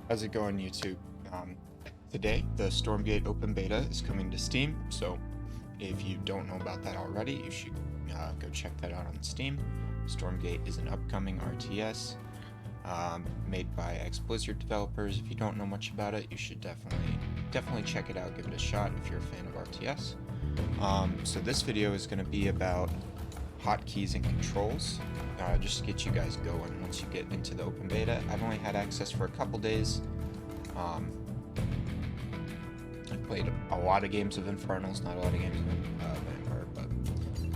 How's it going, YouTube? Today, the Stormgate Open Beta is coming to Steam, so if you don't know about that already, you should go check that out on Steam. Stormgate is an upcoming RTS made by ex-Blizzard developers. If you don't know much about it, you should definitely check it out, give it a shot if you're a fan of RTS. So this video is going to be about hotkeys and controls, just to get you guys going once you get into the open beta. I've only had access for a couple days. I've played a lot of games of Infernals, not a lot of games of Vampire, but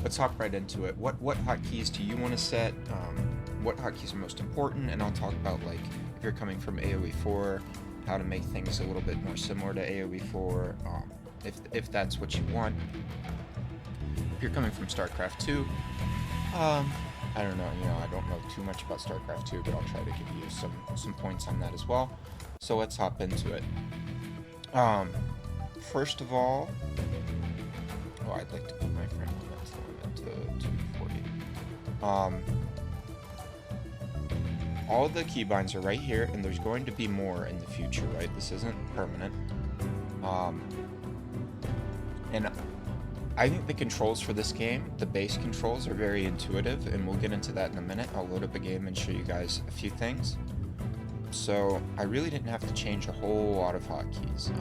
let's hop right into it. What hotkeys do you want to set? What hotkeys are most important? And I'll talk about, like, if you're coming from AoE 4, how to make things a little bit more similar to AoE 4, if that's what you want. If you're coming from StarCraft 2, I don't know, I don't know too much about StarCraft 2, but I'll try to give you some points on that as well. So let's hop into it. First of all, I'd like to put my frame limit to 240. All the keybinds are right here, and there's going to be more in the future, right? This isn't permanent. And I think the controls for this game, the base controls, are very intuitive, and we'll get into that in a minute. I'll load up a game and show you guys a few things. So I really didn't have to change a whole lot of hotkeys.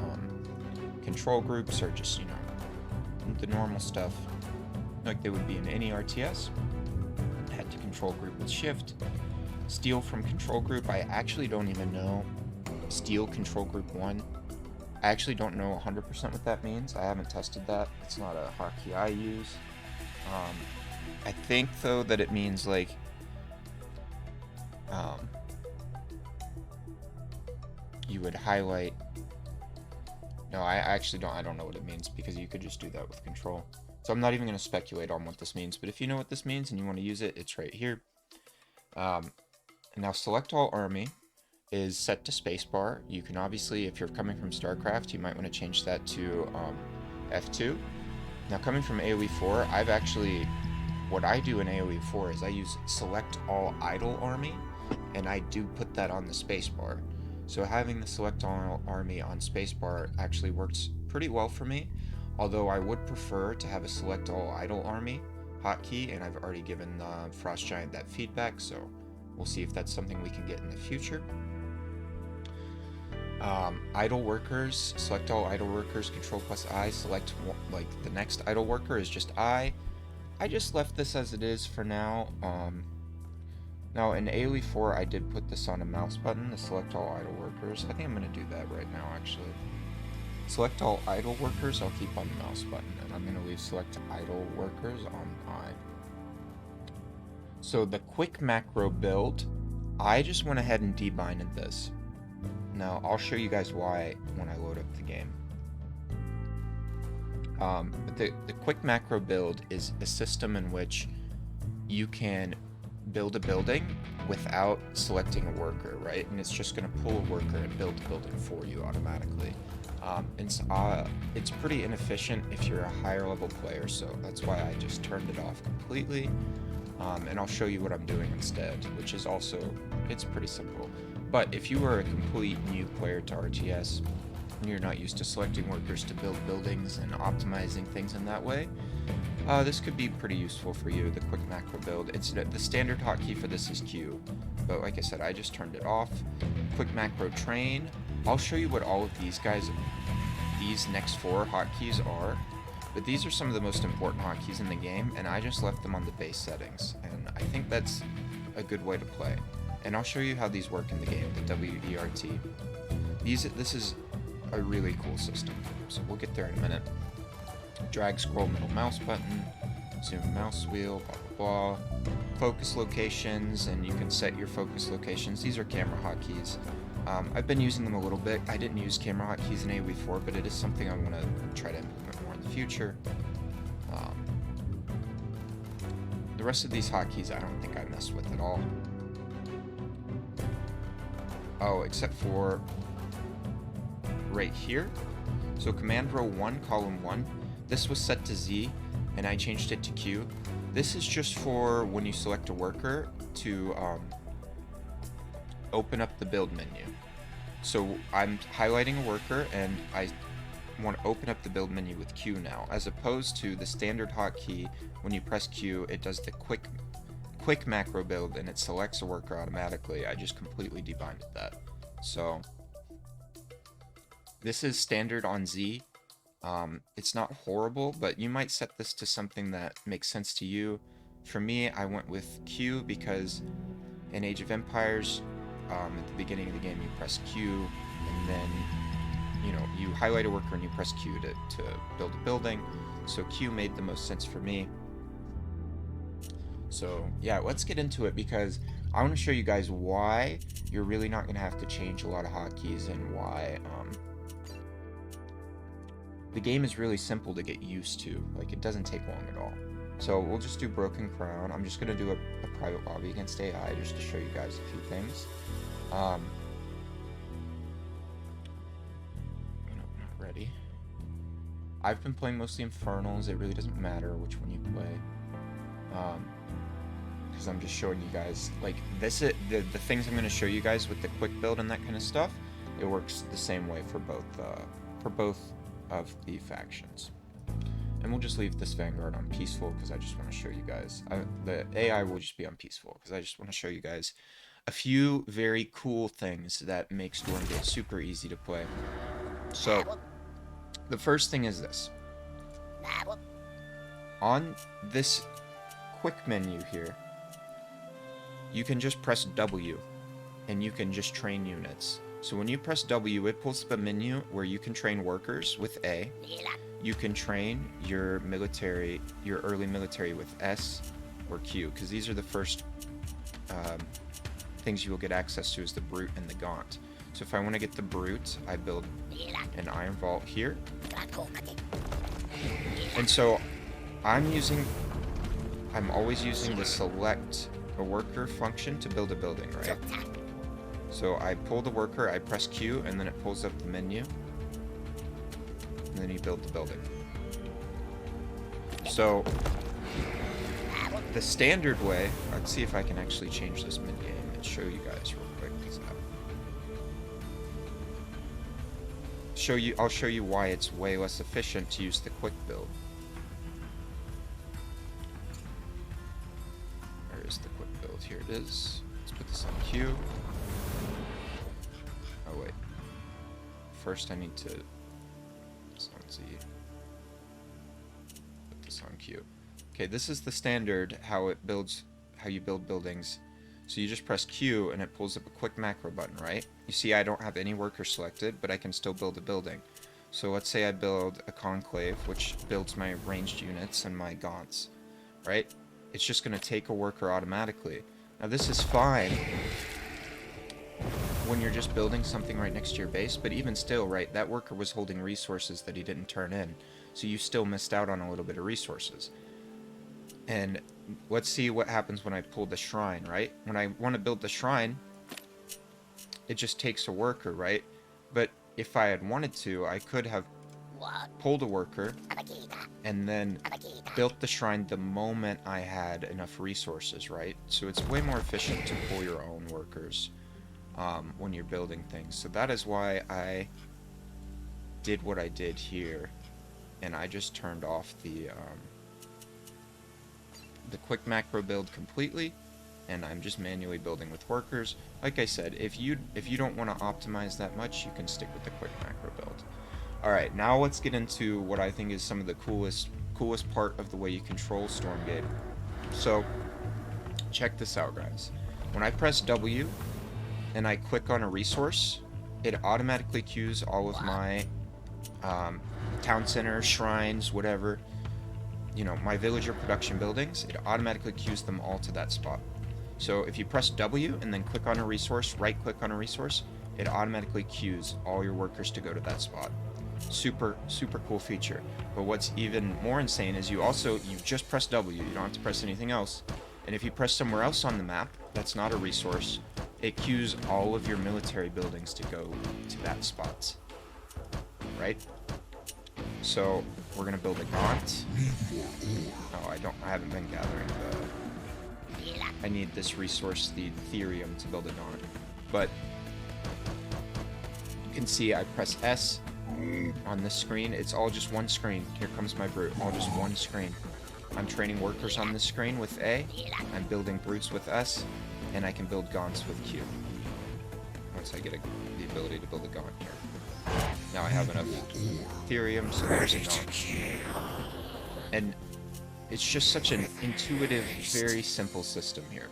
Control groups are just, the normal stuff, like they would be in any RTS. I had to control group with shift. Steal from control group, I actually don't even know. Steal control group 1. I actually don't know 100% what that means. I haven't tested that. It's not a hotkey I use. I think, though, that it means, like, you would highlight... No, I don't know what it means, because you could just do that with control. So I'm not even going to speculate on what this means, but if you know what this means and you want to use it, it's right here. Now, select all army is set to spacebar. You can obviously, if you're coming from StarCraft, you might want to change that to F2. Now, coming from AoE 4, what I do in AoE 4 is I use select all idle army, and I do put that on the spacebar. So having the select all army on spacebar actually works pretty well for me, although I would prefer to have a select all idle army hotkey, and I've already given the Frost Giant that feedback, so we'll see if that's something we can get in the future. Idle workers, select all idle workers, control plus I, select, like, the next idle worker is just I just left this as it is for now. Now in AoE 4 I did put this on a mouse button, the select all idle workers. I think I'm going to do that right now, actually. Select all idle workers I'll keep on the mouse button, and I'm going to leave select idle workers on I. So the quick macro build, I just went ahead and debinded this. Now, I'll show you guys why when I load up the game. But the quick macro build is a system in which you can build a building without selecting a worker, right? And it's just going to pull a worker and build the building for you automatically. It's pretty inefficient if you're a higher level player, so that's why I just turned it off completely. And I'll show you what I'm doing instead, which is also, it's pretty simple. But if you are a complete new player to RTS, and you're not used to selecting workers to build buildings and optimizing things in that way, this could be pretty useful for you, the quick macro build. The standard hotkey for this is Q, but like I said, I just turned it off. Quick macro train, I'll show you what all of these next 4 hotkeys are, but these are some of the most important hotkeys in the game, and I just left them on the base settings, and I think that's a good way to play. And I'll show you how these work in the game, the WERT. This is a really cool system, so we'll get there in a minute. Drag, scroll, middle mouse button, zoom mouse wheel, blah, blah, blah. Focus locations, and you can set your focus locations. These are camera hotkeys. I've been using them a little bit. I didn't use camera hotkeys in AoE 4, but it is something I want to try to implement more in the future. The rest of these hotkeys I don't think I messed with at all. Oh, except for right here. So command row 1, column 1, this was set to Z, and I changed it to Q. This is just for when you select a worker to open up the build menu. So I'm highlighting a worker, and I want to open up the build menu with Q now, as opposed to the standard hotkey. When you press Q, it does the quick macro build and it selects a worker automatically. I just completely debinded that. So this is standard on Z. It's not horrible, but you might set this to something that makes sense to you. For me, I went with Q because in Age of Empires, at the beginning of the game, you press Q, and then, you know, you highlight a worker and you press Q to build a building. So Q made the most sense for me. So yeah, let's get into it, because I want to show you guys why you're really not going to have to change a lot of hotkeys, and why the game is really simple to get used to. Like, it doesn't take long at all. So we'll just do Broken Crown. I'm just going to do a private lobby against AI just to show you guys a few things. No, not ready. I've been playing mostly Infernals. It really doesn't matter which one you play. Because I'm just showing you guys, like, this is the things I'm going to show you guys with the quick build and that kind of stuff. It works the same way for both of the factions. And we'll just leave this Vanguard on peaceful because I just want to show you guys. The AI will just be on peaceful because I just want to show you guys a few very cool things that make Stormgate super easy to play. So the first thing is this. On this quick menu here, you can just press W and you can just train units. So when you press W, it pulls up a menu where you can train workers with A. You can train your military, your early military, with S or Q, because these are the first things you will get access to, is the Brute and the Gaunt. So if I want to get the Brute, I build an Iron Vault here. And so I'm always using the select a worker function to build a building, right? So I pull the worker, I press Q, and then it pulls up the menu. And then you build the building. So the standard way, let's see if I can actually change this mid-game and show you guys real quick. I'll show you why it's way less efficient to use the quick build. Where is the quick build? Here it is. Let's put this on Q. Oh wait. First I need to put this on Q. Okay, this is the standard how you build buildings. So you just press Q and it pulls up a quick macro button, right? You see I don't have any workers selected, but I can still build a building. So let's say I build a conclave, which builds my ranged units and my gaunts, right? It's just going to take a worker automatically. Now this is fine when you're just building something right next to your base, but even still, right, that worker was holding resources that he didn't turn in, so you still missed out on a little bit of resources. And let's see what happens when I pull the shrine, right? When I want to build the shrine, it just takes a worker, right? But if I had wanted to, I could have pulled a worker and then built the shrine the moment I had enough resources, right? So it's way more efficient to pull your own workers when you're building things. So that is why I did what I did here, and I just turned off the quick macro build completely, and I'm just manually building with workers. Like I said, if you don't want to optimize that much, you can stick with the quick macro build. Alright, now let's get into what I think is some of the coolest part of the way you control Stormgate. So check this out, guys. When I press W and I click on a resource, it automatically queues all of my town center, shrines, whatever, you know, my villager production buildings. It automatically queues them all to that spot. So if you press W and then click on a resource, right click on a resource, it automatically queues all your workers to go to that spot. Super cool feature. But what's even more insane is you just press W, you don't have to press anything else, and if you press somewhere else on the map that's not a resource, it queues all of your military buildings to go to that spot, right? So we're gonna build a gaunt. Oh, I haven't been gathering I need this resource, the Ethereum, to build a gaunt. But You can see I press S on this screen. It's all just one screen. Here comes my brute. All just one screen. I'm training workers on this screen with A. I'm building brutes with S. And I can build gaunts with Q. Once I get the ability to build a gaunt here. Now I have enough Ethereum, so there's a gaunt. And it's just such an intuitive, very simple system here.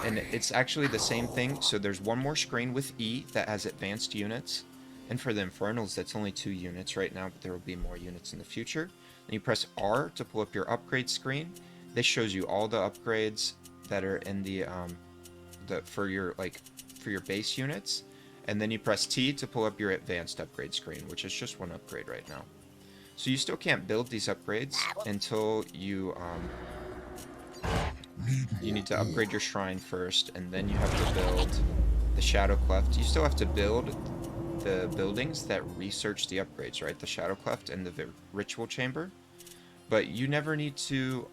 And it's actually the same thing. So there's one more screen with E that has advanced units. And for the Infernals, that's only 2 units right now, but there will be more units in the future. Then you press R to pull up your upgrade screen. This shows you all the upgrades that are in the for your base units. And then you press T to pull up your advanced upgrade screen, which is just one upgrade right now. So you still can't build these upgrades until you need to upgrade your shrine first, and then you have to build the Shadow Cleft. You still have to build the buildings that research the upgrades, right? The Shadow Cleft and the Ritual Chamber. But you never need to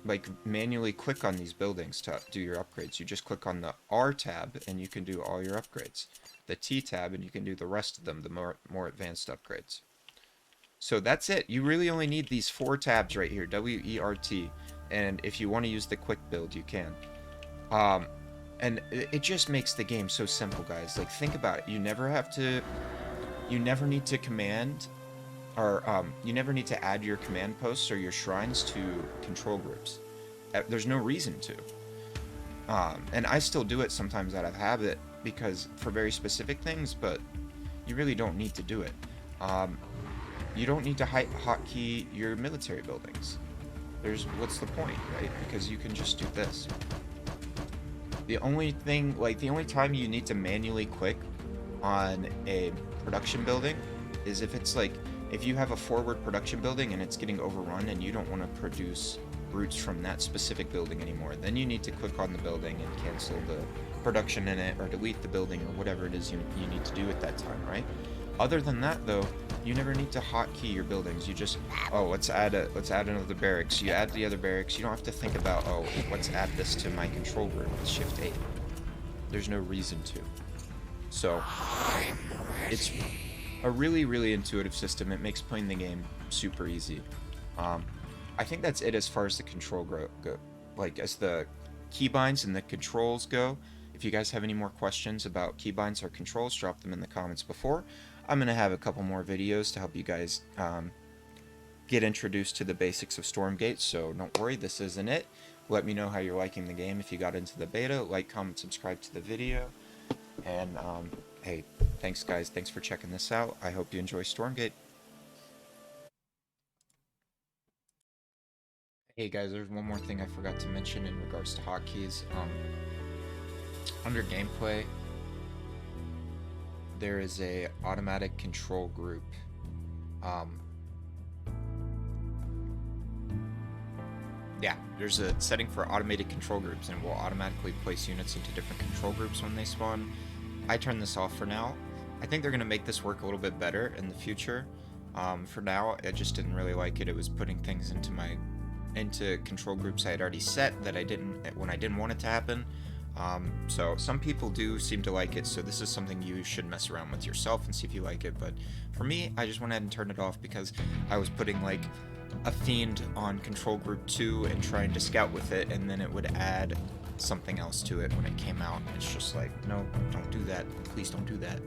like manually click on these buildings to do your upgrades. You just click on the R tab and you can do all your upgrades. The T tab and you can do the rest of them, the more advanced upgrades. So that's it. You really only need these 4 tabs right here, W, E, R, T. And if you want to use the quick build, you can. And it just makes the game so simple, guys. Like, think about it. You never need to command, or you never need to add your command posts or your shrines to control groups. There's no reason to. And I still do it sometimes out of habit, because for very specific things, but you really don't need to do it. You don't need to hotkey your military buildings. What's the point, right? Because you can just do this. The only thing, the only time you need to manually click on a production building is if it's if you have a forward production building and it's getting overrun and you don't want to produce brutes from that specific building anymore. Then you need to click on the building and cancel the production in it, or delete the building, or whatever it is you need to do at that time, right? Other than that, though, you never need to hotkey your buildings. You just, let's add another barracks. You add the other barracks. You don't have to think about, let's add this to my control room with Shift 8. There's no reason to. So it's a really, really intuitive system. It makes playing the game super easy. I think that's it as far as the control go. As the keybinds and the controls go. If you guys have any more questions about keybinds or controls, drop them in the comments before. I'm going to have a couple more videos to help you guys get introduced to the basics of Stormgate, so don't worry, this isn't it. Let me know how you're liking the game if you got into the beta. Like, comment, subscribe to the video. And, hey, thanks guys. Thanks for checking this out. I hope you enjoy Stormgate. Hey guys, there's one more thing I forgot to mention in regards to hotkeys. Under gameplay, there is a automatic control group. Yeah, there's a setting for automated control groups, and it will automatically place units into different control groups when they spawn. I turned this off for now. I think they're going to make this work a little bit better in the future. For now, I just didn't really like it. It was putting things into control groups I had already set that when I didn't want it to happen. So some people do seem to like it, so this is something you should mess around with yourself and see if you like it. But for me, I just went ahead and turned it off because I was putting a fiend on control group 2 and trying to scout with it, and then it would add something else to it when it came out. It's just no, don't do that. Please don't do that.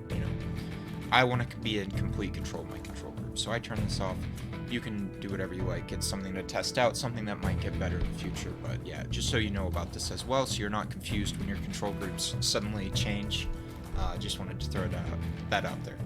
I want to be in complete control of my control group, so I turned this off. You can do whatever you like. It's something to test out, something that might get better in the future. But yeah, just so you know about this as well, so you're not confused when your control groups suddenly change. Just wanted to throw that out there.